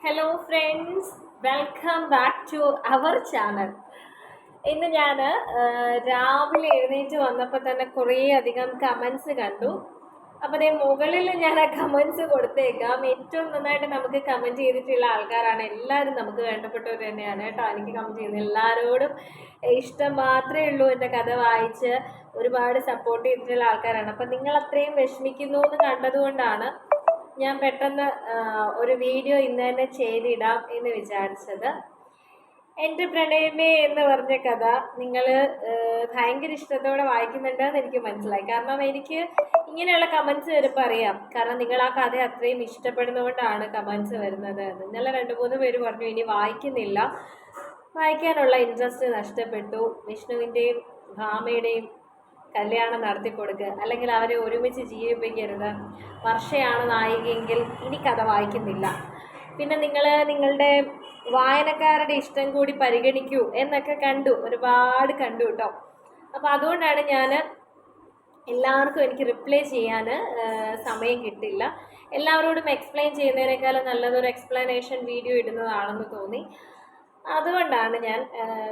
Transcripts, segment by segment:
Hello friends, welcome back to our channel. ഇന്ന് ഞാൻ രാവിലെ എഴുന്നേറ്റ് വന്നപ്പോൾ തന്നെ കുറേ അധികം കമൻസ് കണ്ടു. അപ്പോൾ അതേ മുകളിൽ ഞാൻ ആ കമൻസ് കൊടുത്തേക്കാം. ഏറ്റവും നന്നായിട്ട് നമുക്ക് കമൻറ്റ് ചെയ്തിട്ടുള്ള ആൾക്കാരാണ് എല്ലാവരും. നമുക്ക് വേണ്ടപ്പെട്ടവർ തന്നെയാണ് കേട്ടോ. എനിക്ക് കമൻറ്റ് ചെയ്യുന്നത് എല്ലാവരോടും ഇഷ്ടം മാത്രമേ ഉള്ളൂ. എൻ്റെ കഥ വായിച്ച് ഒരുപാട് സപ്പോർട്ട് ചെയ്തിട്ടുള്ള ആൾക്കാരാണ്. അപ്പം നിങ്ങൾ അത്രയും വിഷമിക്കുന്നു എന്ന് കണ്ടതുകൊണ്ടാണ് ഞാൻ പെട്ടെന്ന് ഒരു വീഡിയോ ഇന്ന് തന്നെ ചെയ്തിടാം എന്ന് വിചാരിച്ചത്. എൻ്റെ പ്രണയമേ എന്ന് പറഞ്ഞ കഥ നിങ്ങൾ ഭയങ്കര ഇഷ്ടത്തോടെ വായിക്കുന്നുണ്ടെന്ന് എനിക്ക് മനസ്സിലായി. കാരണം എനിക്ക് ഇങ്ങനെയുള്ള കമൻസ് വരുമ്പോൾ അറിയാം. കാരണം നിങ്ങൾ ആ കഥ അത്രയും ഇഷ്ടപ്പെടുന്നതുകൊണ്ടാണ് കമൻസ് വരുന്നത്. ഇന്നലെ 2-3 പേര് പറഞ്ഞു ഇനി വായിക്കുന്നില്ല, വായിക്കാനുള്ള ഇൻട്രസ്റ്റ് നഷ്ടപ്പെട്ടു, വിഷ്ണുവിൻ്റെയും ഭാമയുടെയും കല്യാണം നടത്തി കൊടുക്കുക, അല്ലെങ്കിൽ അവരെ ഒരുമിച്ച് ജീവിപ്പിക്കരുത്, വർഷയാണ് നായികയെങ്കിൽ ഇനി കഥ വായിക്കുന്നില്ല, പിന്നെ നിങ്ങൾ നിങ്ങളുടെ വായനക്കാരുടെ ഇഷ്ടം കൂടി പരിഗണിക്കൂ എന്നൊക്കെ കണ്ടു, ഒരുപാട് കണ്ടു കേട്ടോ. അപ്പോൾ അതുകൊണ്ടാണ് ഞാൻ എല്ലാവർക്കും എനിക്ക് റിപ്ലൈ ചെയ്യാൻ സമയം കിട്ടില്ല. എല്ലാവരോടും എക്സ്പ്ലെയിൻ ചെയ്യുന്നതിനേക്കാളും നല്ലതൊരു എക്സ്പ്ലനേഷൻ വീഡിയോ ഇടുന്നതാണെന്ന് തോന്നി. അതുകൊണ്ടാണ് ഞാൻ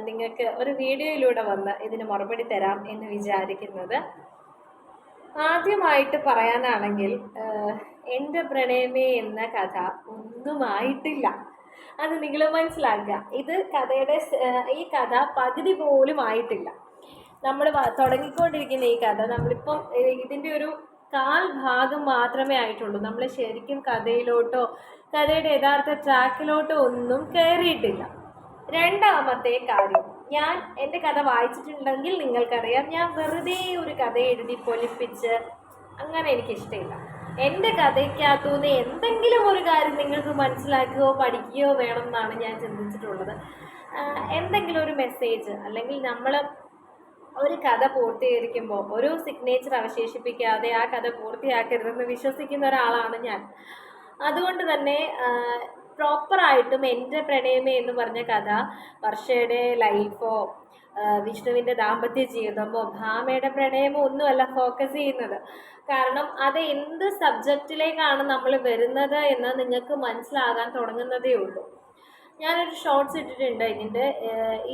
നിങ്ങൾക്ക് ഒരു വീഡിയോയിലൂടെ വന്ന് ഇതിന് മറുപടി തരാം എന്ന് വിചാരിക്കുന്നത്. ആദ്യമായിട്ട് പറയാനാണെങ്കിൽ എൻ്റെ പ്രണയമേ എന്ന കഥ ഒന്നുമായിട്ടില്ല. അത് നിങ്ങൾ മനസ്സിലാക്കുക. ഈ കഥ പകുതി പോലും ആയിട്ടില്ല. നമ്മൾ തുടങ്ങിക്കൊണ്ടിരിക്കുന്ന ഈ കഥ നമ്മളിപ്പം ഇതിൻ്റെ ഒരു കാൽ ഭാഗം മാത്രമേ ആയിട്ടുള്ളൂ. നമ്മൾ ശരിക്കും കഥയിലോട്ടോ കഥയുടെ യഥാർത്ഥ ട്രാക്കിലോട്ടോ ഒന്നും കയറിയിട്ടില്ല. രണ്ടാമത്തെ കാര്യം, ഞാൻ എൻ്റെ കഥ വായിച്ചിട്ടുണ്ടെങ്കിൽ നിങ്ങൾക്കറിയാം, ഞാൻ വെറുതെ ഒരു കഥ എഴുതി പൊലിപ്പിച്ച് അങ്ങനെ എനിക്കിഷ്ടമില്ല. എൻ്റെ കഥയ്ക്കകത്തുനിന്ന് എന്തെങ്കിലും ഒരു കാര്യം നിങ്ങൾക്ക് മനസ്സിലാക്കുകയോ പഠിക്കുകയോ വേണം എന്നാണ് ഞാൻ ചിന്തിച്ചിട്ടുള്ളത്. എന്തെങ്കിലും ഒരു മെസ്സേജ്, അല്ലെങ്കിൽ നമ്മൾ ഒരു കഥ പൂർത്തീകരിക്കുമ്പോൾ ഒരു സിഗ്നേച്ചർ അവശേഷിപ്പിക്കാതെ ആ കഥ പൂർത്തിയാക്കരുതെന്ന് വിശ്വസിക്കുന്ന ഒരാളാണ് ഞാൻ. അതുകൊണ്ട് തന്നെ പ്രോപ്പറായിട്ടും എൻ്റെ പ്രണയമേ എന്ന് പറഞ്ഞ കഥ വർഷയുടെ ലൈഫോ വിഷ്ണുവിൻ്റെ ദാമ്പത്യ ജീവിതമോ ഭാമയുടെ പ്രണയമോ ഒന്നുമല്ല ഫോക്കസ് ചെയ്യുന്നത്. കാരണം അത് എന്ത് സബ്ജക്റ്റിലേക്കാണ് നമ്മൾ വരുന്നത് എന്ന് നിങ്ങൾക്ക് മനസ്സിലാകാൻ തുടങ്ങുന്നതേ ഉള്ളൂ. ഞാനൊരു ഷോർട്സ് ഇട്ടിട്ടുണ്ട്. ഇതിൻ്റെ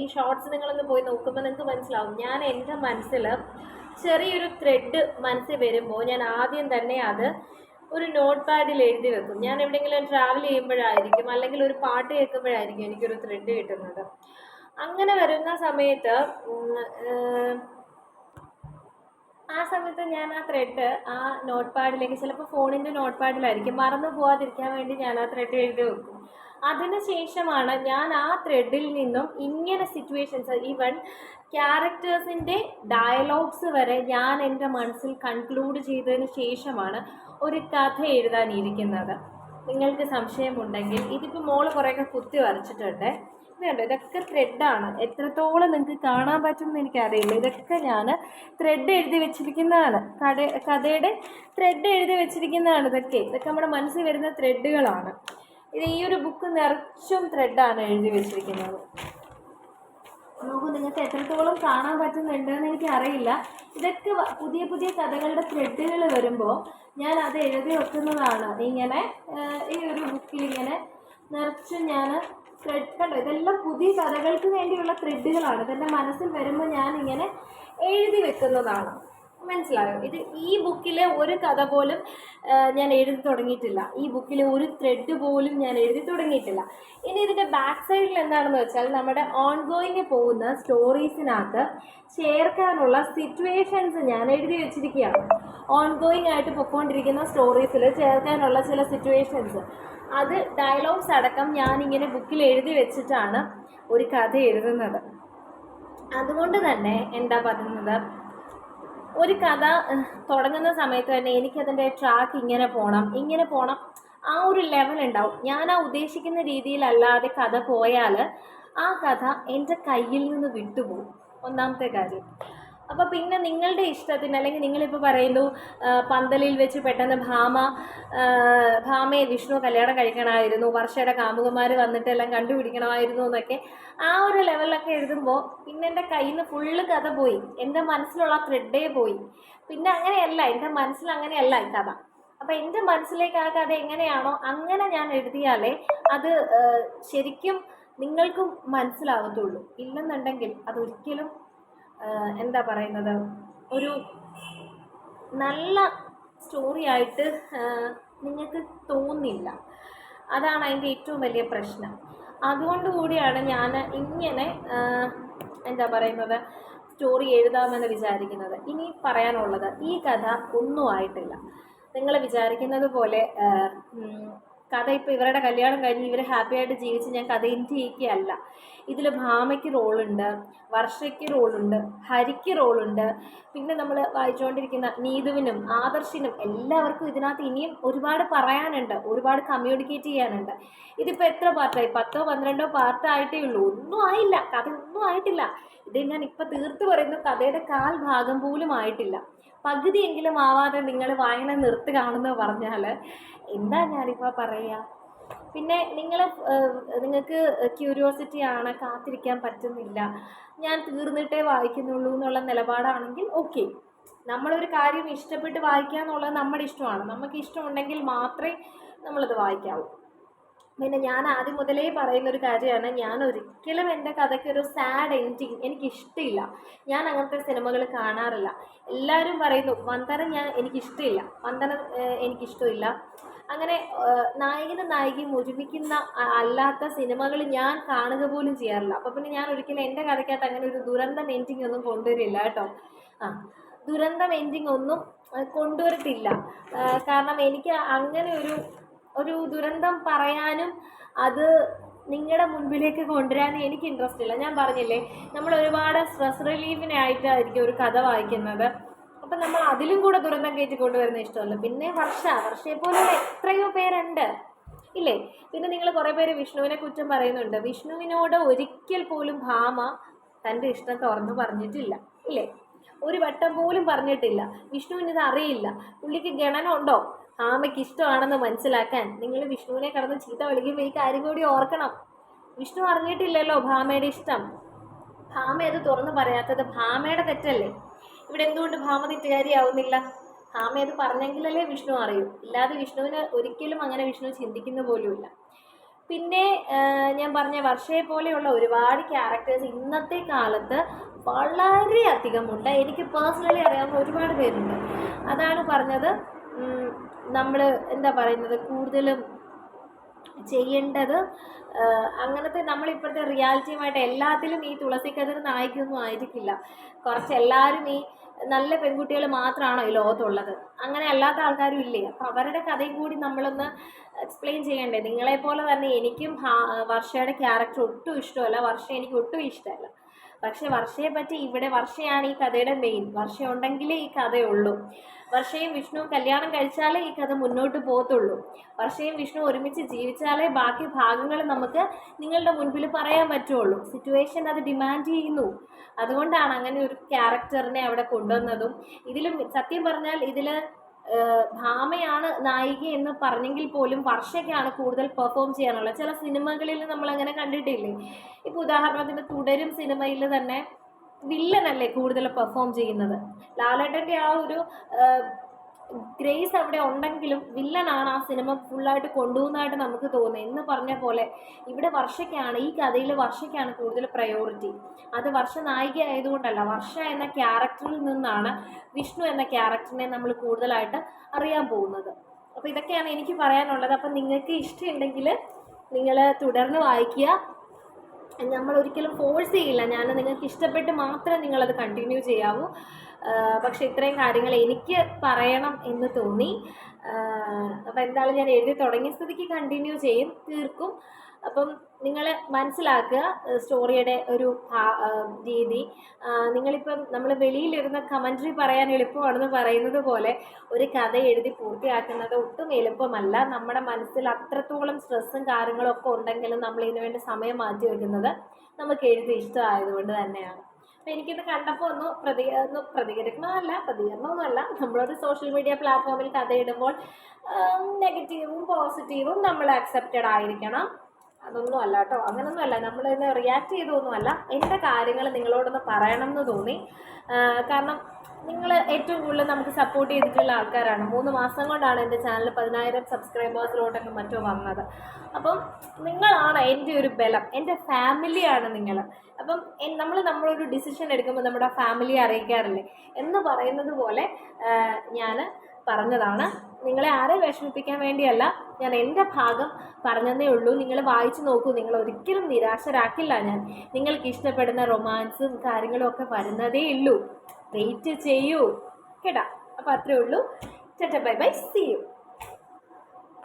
ഈ ഷോർട്സ് നിങ്ങളൊന്ന് പോയി നോക്കുമ്പോൾ നിങ്ങൾക്ക് മനസ്സിലാവും. ഞാൻ എൻ്റെ മനസ്സിൽ ചെറിയൊരു ത്രെഡ് മനസ്സിൽ വരുമ്പോൾ ഞാൻ ആദ്യം തന്നെ അത് ഒരു നോട്ട് പാഡിൽ എഴുതി വെക്കും. ഞാൻ എവിടെയെങ്കിലും ട്രാവൽ ചെയ്യുമ്പോഴായിരിക്കും, അല്ലെങ്കിൽ ഒരു പാട്ട് കേൾക്കുമ്പോഴായിരിക്കും എനിക്കൊരു ത്രെഡ് കിട്ടുന്നത്. അങ്ങനെ വരുന്ന സമയത്ത് ഞാൻ ആ ത്രെഡ് ആ നോട്ട് പാഡിലേക്ക്, ചിലപ്പോൾ ഫോണിൻ്റെ നോട്ട് പാഡിലായിരിക്കും, മറന്നു പോകാതിരിക്കാൻ വേണ്ടി ഞാൻ ആ ത്രെഡ് എഴുതി വെക്കും. അതിനുശേഷമാണ് ഞാൻ ആ ത്രെഡിൽ നിന്നും ഇങ്ങനെ സിറ്റുവേഷൻസ്, ഈവൻ ക്യാരക്ടേഴ്സിൻ്റെ ഡയലോഗ്സ് വരെ ഞാൻ എൻ്റെ മനസ്സിൽ കൺക്ലൂഡ് ചെയ്തതിന് ശേഷമാണ് ഒരു കഥ എഴുതാനിരിക്കുന്നത്. നിങ്ങൾക്ക് സംശയമുണ്ടെങ്കിൽ ഇതിപ്പോൾ മോള് കുറേയൊക്കെ കുത്തി വരച്ചിട്ടുണ്ട്. ഇതുണ്ട്, ഇതൊക്കെ ത്രെഡാണ്. എത്രത്തോളം നിങ്ങൾക്ക് കാണാൻ പറ്റുമെന്ന് എനിക്കറിയില്ല. ഇതൊക്കെ ഞാൻ ത്രെഡ് എഴുതി വെച്ചിരിക്കുന്നതാണ്. കഥയുടെ ത്രെഡ് എഴുതി വെച്ചിരിക്കുന്നതാണ്. ഇതൊക്കെ നമ്മുടെ മനസ്സിൽ വരുന്ന ത്രെഡുകളാണ്. ഇത് ഈ ഒരു ബുക്ക് നിറച്ചും ത്രെഡാണ് എഴുതി വെച്ചിരിക്കുന്നത്. നോക്കൂ, നിങ്ങൾക്ക് എത്രത്തോളം കാണാൻ പറ്റുന്നുണ്ടെന്ന് എനിക്കറിയില്ല. ഇതൊക്കെ പുതിയ പുതിയ കഥകളുടെ ത്രെഡുകൾ വരുമ്പോൾ ഞാൻ അത് എഴുതി വെക്കുന്നതാണ്. ഇങ്ങനെ ഈ ഒരു ബുക്കിൽ ഇങ്ങനെ നിറച്ചും ഞാൻ ത്രെഡ് കണ്ടോ, ഇതെല്ലാം പുതിയ കഥകൾക്ക് വേണ്ടിയുള്ള ത്രെഡുകളാണ്. ഇതെൻ്റെ മനസ്സിൽ വരുമ്പോൾ ഞാൻ ഇങ്ങനെ എഴുതി വെക്കുന്നതാണ്. മനസ്സിലായോ? ഈ ബുക്കിലെ ഒരു കഥ പോലും ഞാൻ എഴുതി തുടങ്ങിയിട്ടില്ല. ഈ ബുക്കിലെ ഒരു ത്രെഡ് പോലും ഞാൻ എഴുതി തുടങ്ങിയിട്ടില്ല. ഇനി ഇതിൻ്റെ ബാക്ക് സൈഡിൽ എന്താണെന്ന് വെച്ചാൽ, നമ്മുടെ ഓൺഗോയിങ് പോകുന്ന സ്റ്റോറീസിനകത്ത് ചേർക്കാനുള്ള സിറ്റുവേഷൻസ് ഞാൻ എഴുതി വെച്ചിരിക്കുകയാണ്. ഓൺഗോയിങ് ആയിട്ട് പൊയ്ക്കൊണ്ടിരിക്കുന്ന സ്റ്റോറീസിൽ ചേർക്കാനുള്ള ചില സിറ്റുവേഷൻസ്, അത് ഡയലോഗ്സ് അടക്കം ഞാനിങ്ങനെ ബുക്കിൽ എഴുതി വെച്ചിട്ടാണ് ഒരു കഥ എഴുതുന്നത്. അതുകൊണ്ട് തന്നെ എന്താ പറയുന്നത്, ഒരു കഥ തുടങ്ങുന്ന സമയത്ത് തന്നെ എനിക്കതിൻ്റെ ട്രാക്ക് ഇങ്ങനെ പോകണം, ആ ഒരു ലെവൽ ഉണ്ടാവും. ഞാൻ ആ ഉദ്ദേശിക്കുന്ന രീതിയിലല്ലാതെ കഥ പോയാൽ ആ കഥ എൻ്റെ കയ്യിൽ നിന്ന് വിട്ടുപോകും. ഒന്നാമത്തെ കാര്യം. അപ്പോൾ പിന്നെ നിങ്ങളുടെ ഇഷ്ടത്തിന്, അല്ലെങ്കിൽ നിങ്ങളിപ്പോൾ പറയുന്നു പന്തലിൽ വെച്ച് പെട്ടെന്ന് ഭാമയെ വിഷ്ണു കല്യാണം കഴിക്കണമായിരുന്നു, വർഷയുടെ കാമുകന്മാർ വന്നിട്ടെല്ലാം കണ്ടുപിടിക്കണമായിരുന്നു എന്നൊക്കെ, ആ ഒരു ലെവലിലൊക്കെ എഴുതുമ്പോൾ പിന്നെ എൻ്റെ കയ്യിൽ നിന്ന് ഫുള്ള് കഥ പോയി, എൻ്റെ മനസ്സിലുള്ള ത്രെഡേ പോയി. പിന്നെ അങ്ങനെയല്ല, എൻ്റെ മനസ്സിൽ അങ്ങനെയല്ല ഈ കഥ. അപ്പം എൻ്റെ മനസ്സിലേക്ക് ആ കഥ എങ്ങനെയാണോ അങ്ങനെ ഞാൻ എഴുതിയാലേ അത് ശരിക്കും നിങ്ങൾക്കും മനസ്സിലാവത്തുള്ളൂ. ഇല്ലെന്നുണ്ടെങ്കിൽ അതൊരിക്കലും എന്താ പറയുന്നത്, ഒരു നല്ല സ്റ്റോറി ആയിട്ട് നിങ്ങൾക്ക് തോന്നില്ല. അതാണ് അതിൻ്റെ ഏറ്റവും വലിയ പ്രശ്നം. അതുകൊണ്ട് കൂടിയാണ് ഞാൻ ഇങ്ങനെ എന്താ പറയുന്നത്, സ്റ്റോറി എഴുതാമെന്ന് വിചാരിക്കുന്നത്. ഇനി പറയാനുള്ളത്, ഈ കഥ ഒന്നും ആയിട്ടില്ല. നിങ്ങൾ വിചാരിക്കുന്നത് പോലെ കഥ ഇപ്പോൾ ഇവരുടെ കല്യാണം കഴിഞ്ഞ് ഇവർ ഹാപ്പി ആയിട്ട് ജീവിച്ച് ഞാൻ കഥ എൻഡ് ചെയ്യിക്കുകയല്ല. ഇതിൽ ഭാമയ്ക്ക് റോളുണ്ട്, വർഷയ്ക്ക് റോളുണ്ട്, ഹരിക്ക് റോളുണ്ട്, പിന്നെ നമ്മൾ വായിച്ചുകൊണ്ടിരിക്കുന്ന നീതുവിനും ആദർശിനും എല്ലാവർക്കും ഇതിനകത്ത് ഇനിയും ഒരുപാട് പറയാനുണ്ട്, ഒരുപാട് കമ്മ്യൂണിക്കേറ്റ് ചെയ്യാനുണ്ട്. ഇതിപ്പോൾ എത്ര പാർട്ടായി? 10ഓ 12ഓ പാർട്ടായിട്ടേ ഉള്ളൂ. ഒന്നും ആയില്ല, കഥ ഒന്നും ആയിട്ടില്ല. ഇത് ഞാൻ ഇപ്പം തീർത്ത് പറയുന്നു, കഥയുടെ 1/4 ഭാഗം പോലും ആയിട്ടില്ല. പകുതിയെങ്കിലും ആവാതെ നിങ്ങൾ വായന നിർത്തുകയാണെന്ന് പറഞ്ഞാൽ എന്താ ഞാനിപ്പോൾ പറയുക? പിന്നെ നിങ്ങൾക്ക് ക്യൂരിയോസിറ്റി ആണ്, കാത്തിരിക്കാൻ പറ്റുന്നില്ല, ഞാൻ തീർന്നിട്ടേ വായിക്കുന്നുള്ളൂ എന്നുള്ള നിലപാടാണെങ്കിൽ ഓക്കെ. നമ്മളൊരു കാര്യം ഇഷ്ടപ്പെട്ട് വായിക്കുക എന്നുള്ളത് നമ്മുടെ ഇഷ്ടമാണ്. നമുക്ക് ഇഷ്ടമുണ്ടെങ്കിൽ മാത്രമേ നമ്മളത് വായിക്കാവൂ. പിന്നെ ഞാൻ ആദ്യം മുതലേ പറയുന്നൊരു കാര്യമാണ്, ഞാൻ ഒരിക്കലും എൻ്റെ കഥയ്ക്കൊരു സാഡ് എൻഡിങ് എനിക്കിഷ്ടമില്ല. ഞാൻ അങ്ങനത്തെ സിനിമകൾ കാണാറില്ല. എല്ലാവരും പറയുന്നു വന്ദനം എനിക്കിഷ്ടമില്ല, വന്ദനം എനിക്കിഷ്ടമില്ല. അങ്ങനെ നായകനും നായികയും ഒരുമിക്കുന്ന അല്ലാത്ത സിനിമകൾ ഞാൻ കാണുക പോലും ചെയ്യാറില്ല. അപ്പോൾ പിന്നെ ഞാൻ ഒരിക്കലും എൻ്റെ കഥയ്ക്കകത്ത് അങ്ങനെ ഒരു ദുരന്തം എൻഡിങ് ഒന്നും കൊണ്ടുവരില്ല കേട്ടോ. ദുരന്തം എൻഡിങ് ഒന്നും കൊണ്ടുവരത്തില്ല. കാരണം എനിക്ക് അങ്ങനെ ഒരു ദുരന്തം പറയാനും അത് നിങ്ങളുടെ മുൻപിലേക്ക് കൊണ്ടുവരാനും എനിക്ക് ഇൻട്രസ്റ്റ് ഇല്ല. ഞാൻ പറഞ്ഞില്ലേ, നമ്മൾ ഒരുപാട് സ്ട്രെസ് റിലീഫിനായിട്ടായിരിക്കും ഒരു കഥ വായിക്കുന്നത്. അപ്പം നമ്മൾ അതിലും കൂടെ ദുരന്തം കയറ്റി കൊണ്ടുവരുന്ന ഇഷ്ടമല്ല. പിന്നെ വർഷയെ പോലുള്ള എത്രയോ പേരുണ്ട് ഇല്ലേ? പിന്നെ നിങ്ങൾ കുറേ പേര് വിഷ്ണുവിനെ കുറ്റം പറയുന്നുണ്ട്. വിഷ്ണുവിനോട് ഒരിക്കൽ പോലും ഭാമ തൻ്റെ ഇഷ്ടം തുറന്നു പറഞ്ഞിട്ടില്ല ഇല്ലേ? ഒരു വട്ടം പോലും പറഞ്ഞിട്ടില്ല. വിഷ്ണുവിന് ഇത് അറിയില്ല. പുള്ളിക്ക് ഗണനമുണ്ടോ ഭാമയ്ക്ക് ഇഷ്ടമാണെന്ന് മനസ്സിലാക്കാൻ? നിങ്ങൾ വിഷ്ണുവിനെ കടന്ന് ചീത്ത വിളിക്കുമ്പോൾ ഈ കാര്യം കൂടി ഓർക്കണം. വിഷ്ണു അറിഞ്ഞിട്ടില്ലല്ലോ ഭാമയുടെ ഇഷ്ടം. ഭാമ അത് തുറന്നു പറയാത്തത് ഭാമയുടെ തെറ്റല്ലേ? ഇവിടെ എന്തുകൊണ്ട് ഭാമ തെറ്റുകാരിയാവുന്നില്ല? ഭാമ അത് പറഞ്ഞെങ്കിലല്ലേ വിഷ്ണു അറിയൂ. ഇല്ലാതെ വിഷ്ണുവിന് ഒരിക്കലും അങ്ങനെ വിഷ്ണു ചിന്തിക്കുന്ന പോലുമില്ല. പിന്നെ ഞാൻ പറഞ്ഞ വർഷയെ പോലെയുള്ള ഒരുപാട് ക്യാരക്ടേഴ്സ് ഇന്നത്തെ കാലത്ത് വളരെയധികമുണ്ട്. എനിക്ക് പേഴ്സണലി അറിയാവുന്ന ഒരുപാട് പേരുണ്ട്. അതാണ് പറഞ്ഞത്, നമ്മൾ എന്താ പറയുന്നത്, കൂടുതലും ചെയ്യേണ്ടത് അങ്ങനത്തെ നമ്മളിപ്പോഴത്തെ റിയാലിറ്റിയുമായിട്ട് എല്ലാത്തിലും ഈ തുളസിക്കതിർ നായിക്കൊന്നും ആയിരിക്കില്ല. കുറച്ച് എല്ലാവരും ഈ നല്ല പെൺകുട്ടികൾ മാത്രമാണോ ഈ ലോകത്തുള്ളത്? അങ്ങനെ അല്ലാത്ത ആൾക്കാരും ഇല്ലേ? അപ്പം അവരുടെ കഥയും കൂടി നമ്മളൊന്ന് എക്സ്പ്ലെയിൻ ചെയ്യണ്ടേ? നിങ്ങളെപ്പോലെ തന്നെ എനിക്കും വർഷയുടെ ക്യാരക്ടർ ഒട്ടും ഇഷ്ടമല്ല, വർഷ എനിക്ക് ഒട്ടും ഇഷ്ടമല്ല. പക്ഷെ വർഷയെ പറ്റി ഇവിടെ വർഷയാണ് ഈ കഥയുടെ മെയിൻ. വർഷ ഉണ്ടെങ്കിലേ ഈ കഥയുള്ളൂ. വർഷയും വിഷ്ണുവും കല്യാണം കഴിച്ചാലേ ഈ കഥ മുന്നോട്ട് പോകത്തുള്ളൂ. വർഷയും വിഷ്ണു ഒരുമിച്ച് ജീവിച്ചാലേ ബാക്കി ഭാഗങ്ങൾ നമുക്ക് നിങ്ങളുടെ മുൻപിൽ പറയാൻ പറ്റുള്ളൂ. സിറ്റുവേഷൻ അത് ഡിമാൻഡ് ചെയ്യുന്നു. അതുകൊണ്ടാണ് അങ്ങനെ ഒരു ക്യാരക്ടറിനെ അവിടെ കൊണ്ടുവന്നതും. ഇതിലും സത്യം പറഞ്ഞാൽ ഇതിൽ ഭാമയാണ് നായിക എന്ന് പറഞ്ഞെങ്കിൽ പോലും വർഷയ്ക്കാണ് കൂടുതൽ പെർഫോം ചെയ്യാനുള്ളത്. ചില സിനിമകളിൽ നമ്മളങ്ങനെ കണ്ടിട്ടില്ലേ? ഇപ്പോൾ ഉദാഹരണത്തിന് തുടരും സിനിമയിൽ തന്നെ വില്ലനല്ലേ കൂടുതൽ പെർഫോം ചെയ്യുന്നത്. ലാലേട്ടൻ്റെ ആ ഒരു ഗ്രേസ് അവിടെ ഉണ്ടെങ്കിലും വില്ലനാണ് ആ സിനിമ ഫുള്ളായിട്ട് കൊണ്ടുപോകുന്നതായിട്ട് നമുക്ക് തോന്നുന്നത്. എന്ന് പറഞ്ഞ പോലെ ഇവിടെ വർഷയ്ക്കാണ്, ഈ കഥയിൽ വർഷയ്ക്കാണ് കൂടുതൽ പ്രയോറിറ്റി. അത് വർഷ നായിക ആയതുകൊണ്ടല്ല, വർഷ എന്ന ക്യാരക്ടറിൽ നിന്നാണ് വിഷ്ണു എന്ന ക്യാരക്ടറിനെ നമ്മൾ കൂടുതലായിട്ട് അറിയാൻ പോകുന്നത്. അപ്പോൾ ഇതൊക്കെയാണ് എനിക്ക് പറയാനുള്ളത്. അപ്പം നിങ്ങൾക്ക് ഇഷ്ടമുണ്ടെങ്കിൽ നിങ്ങൾ തുടർന്ന് വായിക്കുക. നമ്മൾ ഒരിക്കലും ഫോഴ്സ് ചെയ്യില്ല. ഞാൻ നിങ്ങൾക്ക് ഇഷ്ടപ്പെട്ട് മാത്രം നിങ്ങളത് കണ്ടിന്യൂ ചെയ്യാവൂ. പക്ഷെ ഇത്രയും കാര്യങ്ങൾ എനിക്ക് പറയണം എന്ന് തോന്നി. അപ്പോൾ എന്തായാലും ഞാൻ എഴുതി തുടങ്ങിയ സ്ഥിതിക്ക് കണ്ടിന്യൂ ചെയ്യും, തീർക്കും. അപ്പം നിങ്ങൾ മനസ്സിലാക്കുക സ്റ്റോറിയുടെ ഒരു രീതി. നിങ്ങളിപ്പം നമ്മൾ വെളിയിലിരുന്ന കമൻട്രി പറയാൻ എളുപ്പമാണെന്ന് പറയുന്നത് പോലെ ഒരു കഥ എഴുതി പൂർത്തിയാക്കുന്നത് ഒട്ടും എളുപ്പമല്ല. നമ്മുടെ മനസ്സിൽ അത്രത്തോളം സ്ട്രെസ്സും കാര്യങ്ങളും ഒക്കെ ഉണ്ടെങ്കിലും നമ്മൾ ഇതിനു വേണ്ടി സമയം മാറ്റി വയ്ക്കുന്നത് നമുക്ക് എഴുതി ഇഷ്ടമായതുകൊണ്ട് തന്നെയാണ്. അപ്പോൾ എനിക്കിത് കണ്ടപ്പോൾ പ്രതികരണമൊന്നുമല്ല. നമ്മളൊരു സോഷ്യൽ മീഡിയ പ്ലാറ്റ്ഫോമിൽ കഥ ഇടുമ്പോൾ നെഗറ്റീവും പോസിറ്റീവും നമ്മൾ അക്സെപ്റ്റഡ് ആയിരിക്കണം. അതൊന്നും അല്ല കേട്ടോ, അങ്ങനൊന്നും അല്ല. നമ്മളിന്ന് റിയാക്ട് ചെയ്തൊന്നും അല്ല, എൻ്റെ കാര്യങ്ങൾ നിങ്ങളോടൊന്ന് പറയണം എന്ന് തോന്നി. കാരണം നിങ്ങൾ ഏറ്റവും കൂടുതൽ നമുക്ക് സപ്പോർട്ട് ചെയ്തിട്ടുള്ള ആൾക്കാരാണ്. 3 മാസം കൊണ്ടാണ് എൻ്റെ ചാനൽ 10,000 സബ്സ്ക്രൈബേഴ്സിലോട്ടൊക്കെ മറ്റോ വന്നത്. അപ്പം നിങ്ങളാണ് എൻ്റെ ഒരു ബലം, എൻ്റെ ഫാമിലിയാണ് നിങ്ങൾ. അപ്പം നമ്മളൊരു ഡിസിഷൻ എടുക്കുമ്പോൾ നമ്മുടെ ഫാമിലിയെ അറിയിക്കാറില്ലേ എന്ന് പറയുന്നത് പോലെ ഞാൻ പറഞ്ഞതാണ്. നിങ്ങളെ ആരെയും വിഷമിപ്പിക്കാൻ വേണ്ടിയല്ല, ഞാൻ എൻ്റെ ഭാഗം പറഞ്ഞതേ ഉള്ളൂ. നിങ്ങൾ വായിച്ചു നോക്കൂ, നിങ്ങൾ ഒരിക്കലും നിരാശരാക്കില്ല ഞാൻ. നിങ്ങൾക്ക് ഇഷ്ടപ്പെടുന്ന റൊമാൻസും കാര്യങ്ങളും ഒക്കെ വരുന്നതേ ഉള്ളൂ. വെയിറ്റ് ചെയ്യൂ കേട്ടാ. അപ്പോൾ അത്രേ ഉള്ളൂ. Bye bye, see U.